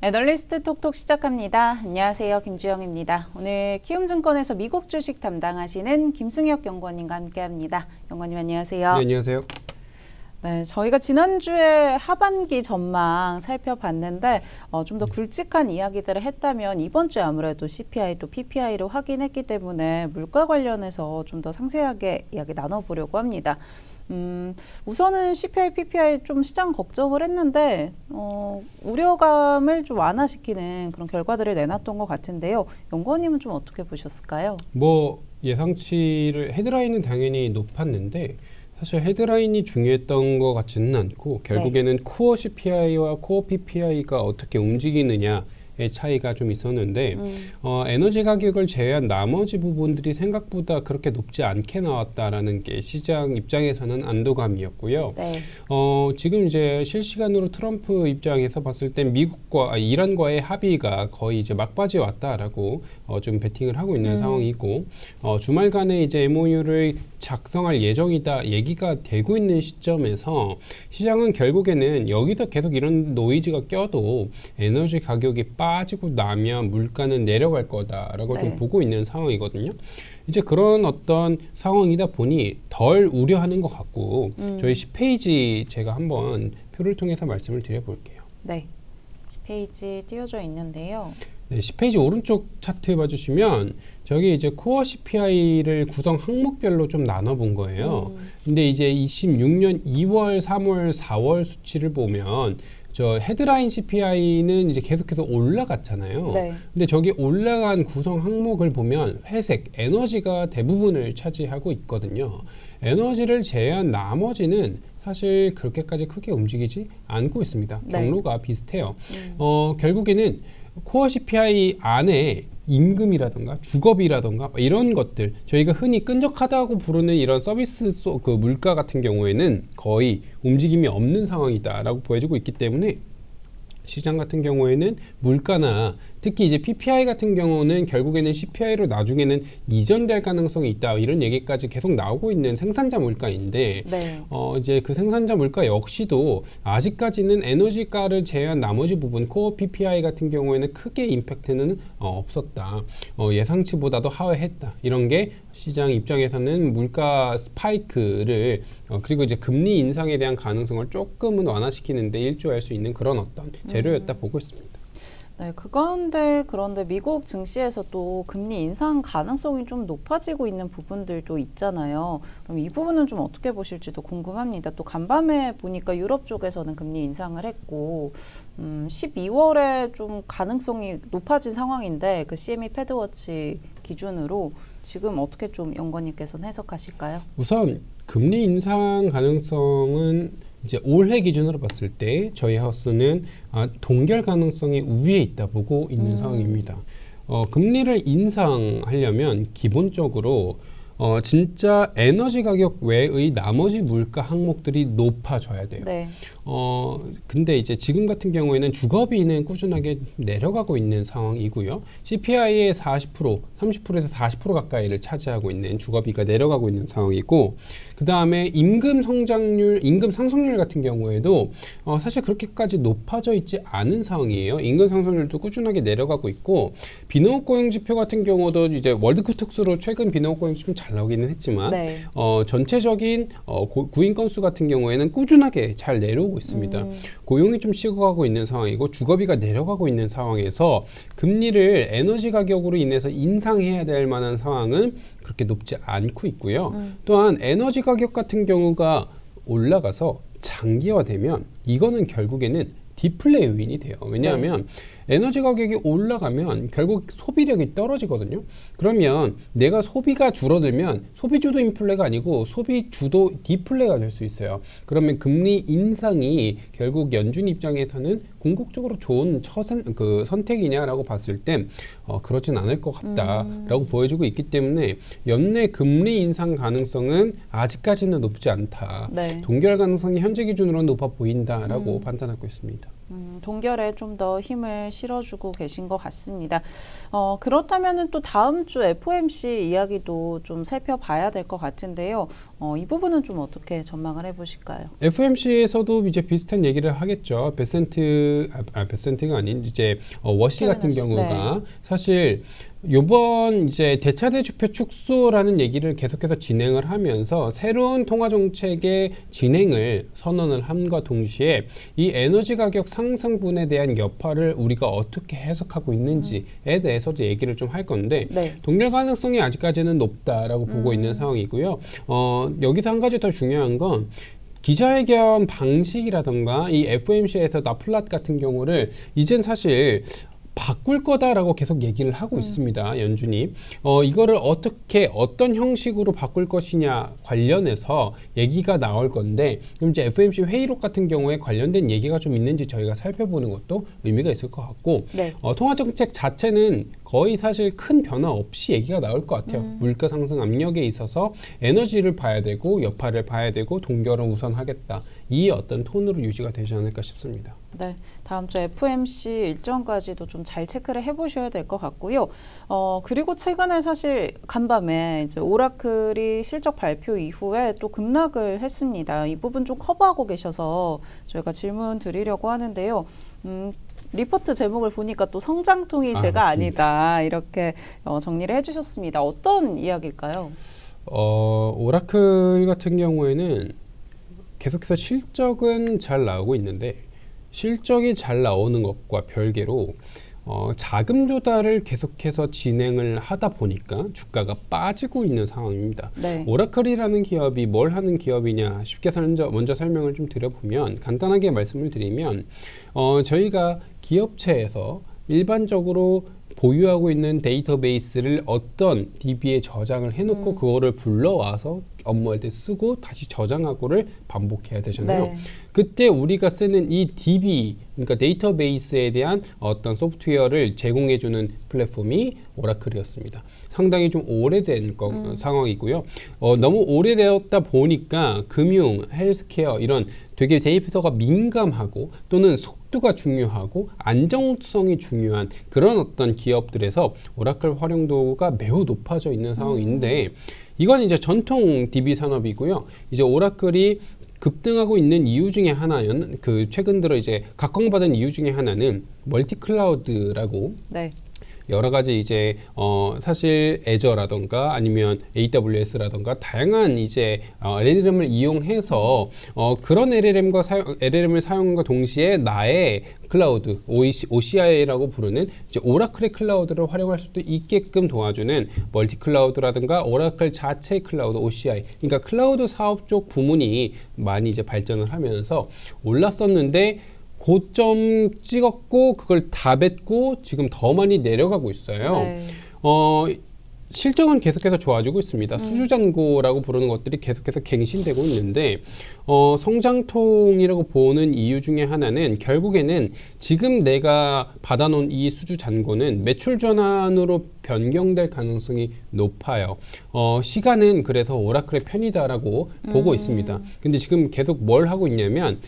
애널리스트 톡톡 시작합니다. 안녕하세요. 김주영입니다. 오늘 키움증권에서 미국 주식 담당하시는 김승혁 연구원님과 함께합니다. 연구원님 안녕하세요. 네, 안녕하세요. 네, 저희가 지난주에 하반기 전망 살펴봤는데 좀 더 굵직한 이야기들을 했다면 이번 주에 아무래도 CPI 또 PPI를 확인했기 때문에 물가 관련해서 좀 더 상세하게 이야기 나눠보려고 합니다. 우선은 CPI, PPI 좀 시장 걱정을 했는데 우려감을 좀 완화시키는 그런 결과들을 내놨던 것 같은데요. 연구원님은 좀 어떻게 보셨을까요? 예상치를 헤드라인은 당연히 높았는데 사실 헤드라인이 중요했던 것 같지는 않고 결국에는 코어 CPI와 코어 PPI가 어떻게 움직이느냐 차이가 좀 있었는데 에너지 가격을 제외한 나머지 부분들이 생각보다 그렇게 높지 않게 나왔다라는 게 시장 입장에서는 안도감이었고요. 네. 지금 이제 실시간으로 트럼프 입장에서 봤을 땐 미국과 이란과의 합의가 거의 이제 막바지에 왔다라고 좀 베팅을 하고 있는 상황이고 주말간에 이제 MOU를 작성할 예정이다 얘기가 되고 있는 시점에서 시장은 결국에는 여기서 계속 이런 노이즈가 껴도 에너지 가격이 빠지고 나면 물가는 내려갈 거다라고 좀 보고 있는 상황이거든요. 이제 그런 어떤 상황이다 보니 덜 우려하는 것 같고 저희 10페이지 제가 한번 표를 통해서 말씀을 드려볼게요. 네, 10페이지 띄워져 있는데요. 네, 10페이지 오른쪽 차트 봐주시면 저기 이제 코어 CPI를 구성 항목별로 좀 나눠본 거예요. 근데 이제 26년 2월, 3월, 4월 수치를 보면 저 헤드라인 CPI는 이제 계속해서 올라갔잖아요. 네. 근데 저기 올라간 구성 항목을 보면 회색, 에너지가 대부분을 차지하고 있거든요. 에너지를 제외한 나머지는 사실 그렇게까지 크게 움직이지 않고 있습니다. 네. 경로가 비슷해요. 결국에는 코어 CPI 안에 임금이라든가 주거비라든가 이런 것들 저희가 흔히 끈적하다고 부르는 이런 서비스 그 물가 같은 경우에는 거의 움직임이 없는 상황이다라고 보여주고 있기 때문에 시장 같은 경우에는 물가나 특히 이제 PPI 같은 경우는 결국에는 CPI로 나중에는 이전될 가능성이 있다 이런 얘기까지 계속 나오고 있는 생산자 물가인데 네. 이제 그 생산자 물가 역시도 아직까지는 에너지가를 제외한 나머지 부분 코어 PPI 같은 경우에는 크게 임팩트는 없었다. 예상치보다도 하회했다. 이런 게 시장 입장에서는 물가 스파이크를 그리고 이제 금리 인상에 대한 가능성을 조금은 완화시키는데 일조할 수 있는 그런 어떤 재료였다 보고 있습니다. 네, 그런데 미국 증시에서 또 금리 인상 가능성이 좀 높아지고 있는 부분들도 있잖아요. 그럼 이 부분은 좀 어떻게 보실지도 궁금합니다. 또 간밤에 보니까 유럽 쪽에서는 금리 인상을 했고 12월에 좀 가능성이 높아진 상황인데 그 CME 패드워치 기준으로 지금 어떻게 좀 연구원님께서는 해석하실까요? 우선 금리 인상 가능성은 이제 올해 기준으로 봤을 때 저희 하우스는 동결 가능성이 우위에 있다 보고 있는 상황입니다. 금리를 인상하려면 기본적으로 진짜 에너지 가격 외의 나머지 물가 항목들이 높아져야 돼요. 네. 근데 이제 지금 같은 경우에는 주거비는 꾸준하게 내려가고 있는 상황이고요. CPI의 40%, 30%에서 40% 가까이를 차지하고 있는 주거비가 내려가고 있는 상황이고, 그 다음에 임금 성장률, 임금 상승률 같은 경우에도 사실 그렇게까지 높아져 있지 않은 상황이에요. 임금 상승률도 꾸준하게 내려가고 있고, 비농업 고용 지표 같은 경우도 이제 월드컵 특수로 최근 비농업 고용 지표 잘 나오기는 했지만, 네. 전체적인 구인 건수 같은 경우에는 꾸준하게 잘 내려오고 있습니다. 고용이 좀 식어가고 있는 상황이고 주거비가 내려가고 있는 상황에서 금리를 에너지 가격으로 인해서 인상해야 될 만한 상황은 그렇게 높지 않고 있고요. 또한 에너지 가격 같은 경우가 올라가서 장기화되면 이거는 결국에는 디플레 요인이 돼요. 왜냐하면 에너지 가격이 올라가면 결국 소비력이 떨어지거든요. 그러면 내가 소비가 줄어들면 소비주도 인플레가 아니고 소비주도 디플레가 될 수 있어요. 그러면 금리 인상이 결국 연준 입장에서는 궁극적으로 좋은 선택이냐라고 봤을 땐 그렇진 않을 것 같다라고 보여주고 있기 때문에 연내 금리 인상 가능성은 아직까지는 높지 않다. 네. 동결 가능성이 현재 기준으로는 높아 보인다라고 판단하고 있습니다. 동결에 좀 더 힘을 실어주고 계신 것 같습니다. 그렇다면은 또 다음 주 FOMC 이야기도 좀 살펴봐야 될 것 같은데요. 이 부분은 좀 어떻게 전망을 해보실까요? FOMC에서도 이제 비슷한 얘기를 하겠죠. 베센트가 아닌 이제 워시 같은 케네스, 경우가 네. 사실 요번 이제 대차대 주표 축소라는 얘기를 계속해서 진행을 하면서 새로운 통화 정책의 진행을 선언을 함과 동시에 이 에너지 가격 상승분에 대한 여파를 우리가 어떻게 해석하고 있는지에 대해서도 얘기를 좀 할 건데 네. 동결 가능성이 아직까지는 높다라고 보고 있는 상황이고요. 여기서 한 가지 더 중요한 건 기자회견 방식이라던가 이 FOMC에서 나플랏 같은 경우를 이젠 사실 바꿀 거다라고 계속 얘기를 하고 있습니다. 연준이. 이거를 어떤 형식으로 바꿀 것이냐 관련해서 얘기가 나올 건데, 그럼 이제 FOMC 회의록 같은 경우에 관련된 얘기가 좀 있는지 저희가 살펴보는 것도 의미가 있을 것 같고, 네. 통화정책 자체는 거의 사실 큰 변화 없이 얘기가 나올 것 같아요. 물가 상승 압력에 있어서 에너지를 봐야 되고, 여파를 봐야 되고, 동결은 우선하겠다. 이 어떤 톤으로 유지가 되지 않을까 싶습니다. 네, 다음 주 FOMC 일정까지도 좀 잘 체크를 해보셔야 될 것 같고요. 그리고 최근에 사실 간밤에 이제 오라클이 실적 발표 이후에 또 급락을 했습니다. 이 부분 좀 커버하고 계셔서 저희가 질문 드리려고 하는데요. 리포트 제목을 보니까 또 성장통이 제가 맞습니다. 아니다 이렇게 정리를 해주셨습니다. 어떤 이야기일까요? 오라클 같은 경우에는 계속해서 실적은 잘 나오고 있는데 실적이 잘 나오는 것과 별개로 자금 조달을 계속해서 진행을 하다 보니까 주가가 빠지고 있는 상황입니다. 네. 오라클이라는 기업이 뭘 하는 기업이냐 쉽게 먼저 설명을 좀 드려보면 간단하게 말씀을 드리면 저희가 기업체에서 일반적으로 보유하고 있는 데이터베이스를 어떤 DB에 저장을 해놓고 그거를 불러와서 업무할 때 쓰고 다시 저장하고를 반복해야 되잖아요. 네. 그때 우리가 쓰는 이 DB, 그러니까 데이터베이스에 대한 어떤 소프트웨어를 제공해주는 플랫폼이 오라클이었습니다. 상당히 좀 오래된 상황이고요. 너무 오래되었다 보니까 금융, 헬스케어 이런 되게 데이터가 민감하고 또는 속도가 중요하고 안정성이 중요한 그런 어떤 기업들에서 오라클 활용도가 매우 높아져 있는 상황인데 이건 이제 전통 DB 산업이고요. 이제 오라클이 급등하고 있는 이유 중에 하나는 최근 들어 이제 각광받은 이유 중에 하나는 멀티클라우드라고 네. 여러 가지 이제 사실 애저라던가 아니면 AWS라던가 다양한 이제 LLM을 이용해서 그런 LLM을 사용함과 동시에 나의 클라우드 OCI라고 부르는 이제 오라클의 클라우드를 활용할 수도 있게끔 도와주는 멀티 클라우드라든가 오라클 자체의 클라우드 OCI, 그러니까 클라우드 사업 쪽 부문이 많이 이제 발전을 하면서 올랐었는데 고점 찍었고 그걸 다 뱉고 지금 더 많이 내려가고 있어요. 네. 실적은 계속해서 좋아지고 있습니다. 수주잔고라고 부르는 것들이 계속해서 갱신되고 있는데 성장통이라고 보는 이유 중에 하나는 결국에는 지금 내가 받아놓은 이 수주잔고는 매출 전환으로 변경될 가능성이 높아요. 시간은 그래서 오라클의 편이다라고 보고 있습니다. 근데 지금 계속 뭘 하고 있냐면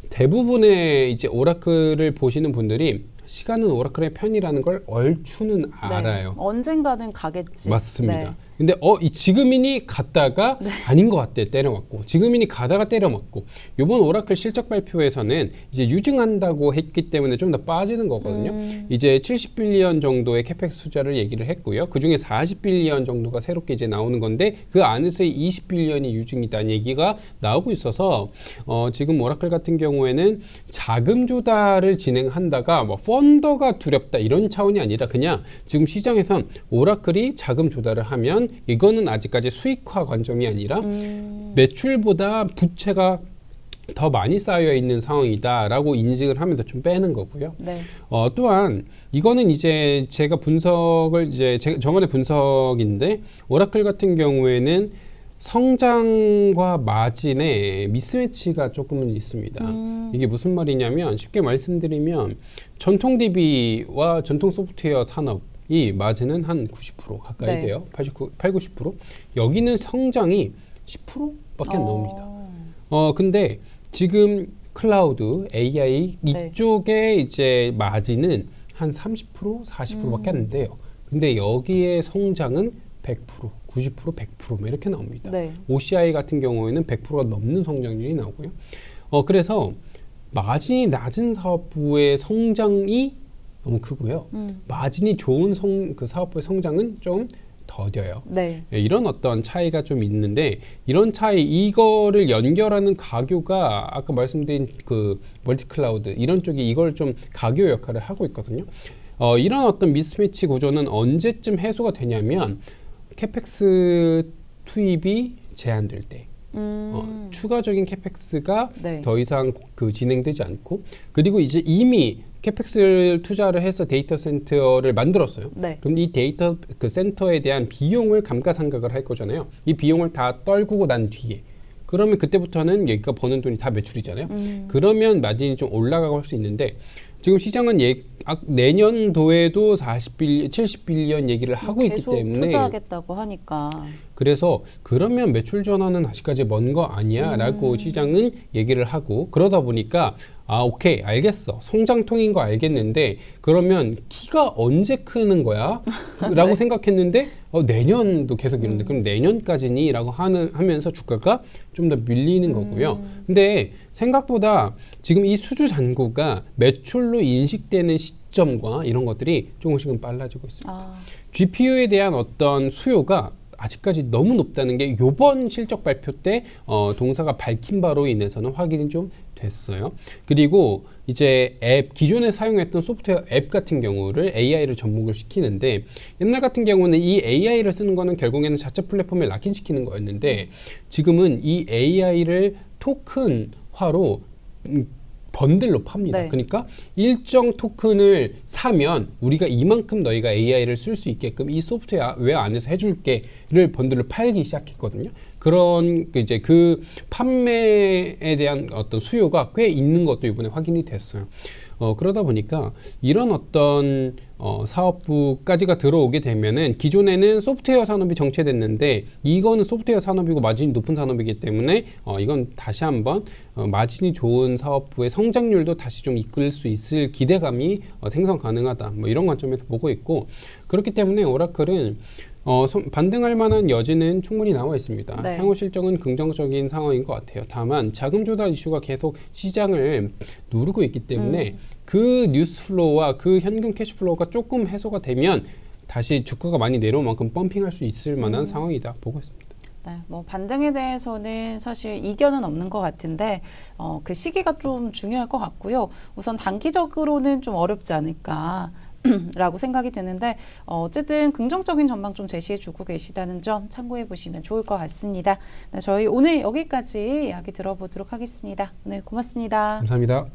대부분의 이제 오라클을 보시는 분들이 시간은 오라클의 편이라는 걸 얼추는 알아요. 네. 언젠가는 가겠지. 맞습니다. 네. 근데 지금이니 갔다가 아닌 것 같대 때려맞고 지금이니 가다가 때려맞고 이번 오라클 실적 발표에서는 이제 유증한다고 했기 때문에 좀 더 빠지는 거거든요. 이제 70빌리언 정도의 캐펙스 투자를 얘기를 했고요. 그중에 40빌리언 정도가 새롭게 이제 나오는 건데 그 안에서의 20빌리언이 유증이다는 얘기가 나오고 있어서 지금 오라클 같은 경우에는 자금 조달을 진행한다가 뭐 펀더가 두렵다 이런 차원이 아니라 그냥 지금 시장에선 오라클이 자금 조달을 하면 이거는 아직까지 수익화 관점이 아니라 매출보다 부채가 더 많이 쌓여 있는 상황이다라고 인식을 하면서 좀 빼는 거고요. 네. 또한 이거는 이제 제가 분석을 저만의 분석인데 오라클 같은 경우에는 성장과 마진의 미스매치가 조금은 있습니다. 이게 무슨 말이냐면 쉽게 말씀드리면 전통 DB와 전통 소프트웨어 산업 이 마진은 한 90% 가까이 네. 돼요. 80-90%. 여기는 성장이 10%밖에 안 나옵니다. 근데 지금 클라우드, AI 네. 이쪽에 이제 마진은 한 30%, 40%밖에 안 돼요. 근데 여기에 성장은 100%, 90%, 100% 뭐 이렇게 나옵니다. 네. OCI 같은 경우에는 100%가 넘는 성장률이 나오고요. 그래서 마진이 낮은 사업부의 성장이 너무 크고요. 마진이 좋은 그 사업부의 성장은 좀 더뎌요. 네. 이런 어떤 차이가 좀 있는데 이런 차이 이거를 연결하는 가교가 아까 말씀드린 그 멀티클라우드 이런 쪽이 이걸 좀 가교 역할을 하고 있거든요. 이런 어떤 미스매치 구조는 언제쯤 해소가 되냐면 캐펙스 투입이 제한될 때 추가적인 캐펙스가 네. 더 이상 그 진행되지 않고 그리고 이제 이미 캐펙스를 투자를 해서 데이터 센터를 만들었어요. 네. 그럼 이 데이터 그 센터에 대한 비용을 감가상각을 할 거잖아요. 이 비용을 다 떨구고 난 뒤에 그러면 그때부터는 얘가 버는 돈이 다 매출이잖아요. 그러면 마진이 좀 올라가고 할 수 있는데 지금 시장은 내년도에도 70빌리언 얘기를 하고 있기 계속 때문에 투자하겠다고 하니까. 그래서 그러면 매출 전환은 아직까지 먼 거 아니야 라고 시장은 얘기를 하고 그러다 보니까 오케이 알겠어 성장통인 거 알겠는데 그러면 키가 언제 크는 거야? 라고 생각했는데 내년도 계속 이런데 그럼 내년까지니? 라고 하면서 주가가 좀 더 밀리는 거고요. 근데 생각보다 지금 이 수주 잔고가 매출로 인식되는 시점과 이런 것들이 조금씩은 빨라지고 있습니다. GPU에 대한 어떤 수요가 아직까지 너무 높다는 게 이번 실적 발표 때 동사가 밝힌 바로 인해서는 확인이 좀 됐어요. 그리고 이제 기존에 사용했던 소프트웨어 앱 같은 경우를 AI를 접목을 시키는데 옛날 같은 경우는 이 AI를 쓰는 거는 결국에는 자체 플랫폼에 락인시키는 거였는데 지금은 이 AI를 토큰화로 번들로 팝니다. 네. 그러니까 일정 토큰을 사면 우리가 이만큼 너희가 AI를 쓸 수 있게끔 이 소프트웨어 안에서 해줄게를 번들로 팔기 시작했거든요. 그런 이제 그 판매에 대한 어떤 수요가 꽤 있는 것도 이번에 확인이 됐어요. 그러다 보니까 이런 어떤 사업부까지가 들어오게 되면은 기존에는 소프트웨어 산업이 정체됐는데 이거는 소프트웨어 산업이고 마진이 높은 산업이기 때문에 이건 다시 한번 마진이 좋은 사업부의 성장률도 다시 좀 이끌 수 있을 기대감이 생성 가능하다. 뭐 이런 관점에서 보고 있고 그렇기 때문에 오라클은 반등할 만한 여지는 충분히 나와 있습니다. 네. 향후 실적은 긍정적인 상황인 것 같아요. 다만 자금 조달 이슈가 계속 시장을 누르고 있기 때문에 그 뉴스 플로우와 그 현금 캐시 플로우가 조금 해소가 되면 다시 주가가 많이 내려올 만큼 펌핑할 수 있을 만한 상황이다 보고 있습니다. 네, 뭐 반등에 대해서는 사실 이견은 없는 것 같은데 그 시기가 좀 중요할 것 같고요. 우선 단기적으로는 좀 어렵지 않을까. 라고 생각이 드는데 어쨌든 긍정적인 전망 좀 제시해주고 계시다는 점 참고해 보시면 좋을 것 같습니다. 네, 저희 오늘 여기까지 이야기 들어보도록 하겠습니다. 오늘 고맙습니다. 감사합니다.